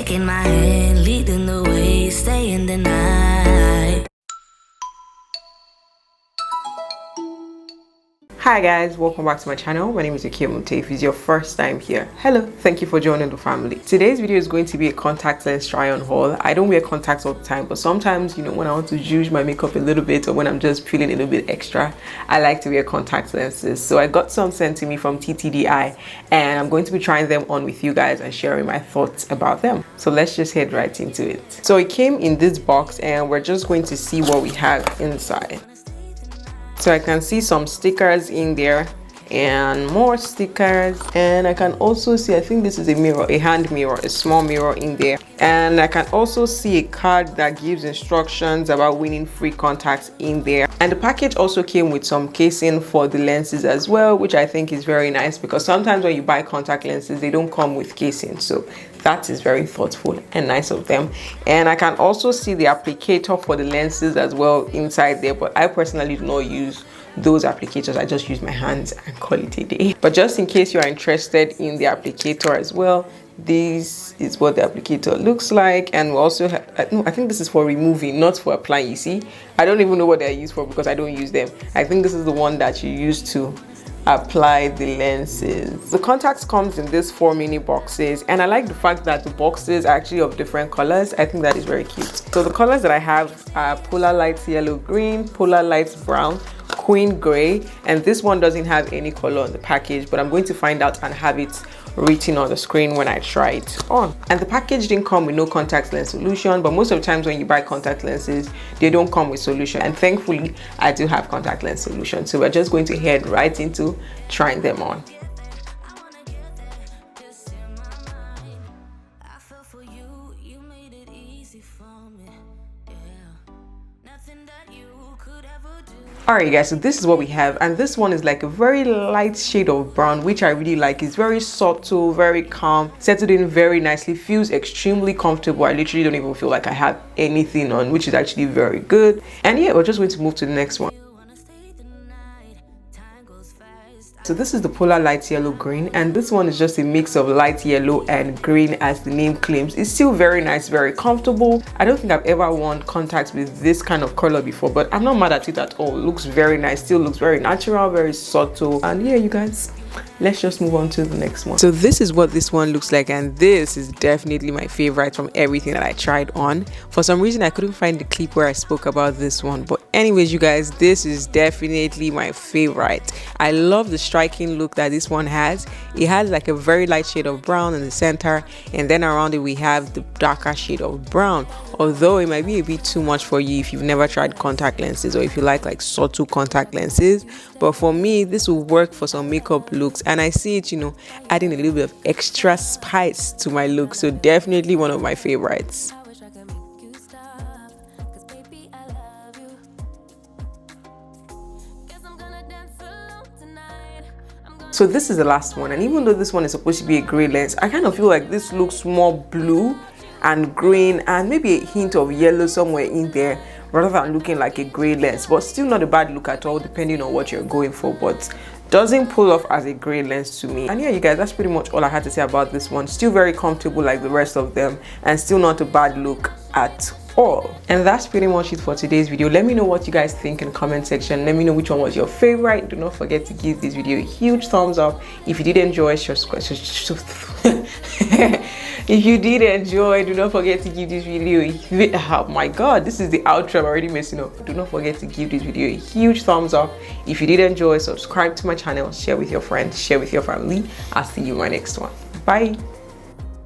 taking my hand, leading the way, stay in the night. Hi guys, welcome back to my channel. My name is Okemute. If it's your first time here, hello, thank you for joining the family. Today's video is going to be a contact lens try on haul. I don't wear contacts all the time, but sometimes, when I want to juice my makeup a little bit or when I'm just feeling a little bit extra, I like to wear contact lenses. So I got some sent to me from Ttdeye and I'm going to be trying them on with you guys and sharing my thoughts about them. So let's just head right into it. So it came in this box and we're just going to see what we have inside. So I can see some stickers in there and more stickers, and I can also see, I think this is a mirror, a hand mirror, a small mirror in there, and I can also see a card that gives instructions about winning free contacts in there. And the package also came with some casing for the lenses as well, which I think is very nice because sometimes when you buy contact lenses they don't come with casing, so that is very thoughtful and nice of them. And I can also see the applicator for the lenses as well inside there, but I personally do not use those applicators. I just use my hands and call it a day. But just in case you are interested in the applicator as well, this is what the applicator looks like. And we also have, no, I think this is for removing, not for applying. You see, I don't even know what they're used for because I don't use them. I think this is the one that you use to apply the lenses. The contacts comes in these 4 mini boxes, and I like the fact that the boxes are actually of different colors. I think that is very cute. So the colors that I have are Polar Light Yellow Green, Polar Light Brown, Queen Gray, and this one doesn't have any color on the package, but I'm going to find out and have it written on the screen when I try it on. And the package didn't come with no contact lens solution, but most of the times when you buy contact lenses they don't come with solution, and thankfully I do have contact lens solution. So we're just going to head right into trying them on. Alright guys, so this is what we have, and this one is like a very light shade of brown, which I really like. It's very subtle, very calm, settled in very nicely, feels extremely comfortable. I literally don't even feel like I have anything on, which is actually very good. And yeah, we're just going to move to the next one. So this is the Polar Light Yellow Green, and this one is just a mix of light yellow and green as the name claims. It's still very nice, very comfortable. I don't think I've ever worn contacts with this kind of color before, but I'm not mad at it at all. It looks very nice, still looks very natural, very subtle. And yeah, you guys, let's just move on to the next one. So this is what this one looks like, and this is definitely my favorite from everything that I tried on. For some reason I couldn't find the clip where I spoke about this one, but anyways you guys, this is definitely my favorite. I love the striking look that this one has. It has like a very light shade of brown in the center, and then around it we have the darker shade of brown, although it might be a bit too much for you if you've never tried contact lenses or if you like subtle contact lenses. But for me, this will work for some makeup looks, and I see it, adding a little bit of extra spice to my look. So definitely one of my favorites. So this is the last one, and even though this one is supposed to be a gray lens, I kind of feel like this looks more blue and green and maybe a hint of yellow somewhere in there rather than looking like a gray lens, but still not a bad look at all depending on what you're going for, but doesn't pull off as a gray lens to me. And yeah, you guys, that's pretty much all I had to say about this one. Still very comfortable like the rest of them, and still not a bad look at all. And that's pretty much it for today's video. Let me know what you guys think in the comment section. Let me know which one was your favorite. Do not forget to give this video a huge thumbs up. If you did enjoy, if you did enjoy, do not forget to give this video oh my god, this is the outro. I'm already messing up. Do not forget to give this video a huge thumbs up. If you did enjoy, subscribe to my channel, share with your friends, share with your family. I'll see you in my next one. Bye.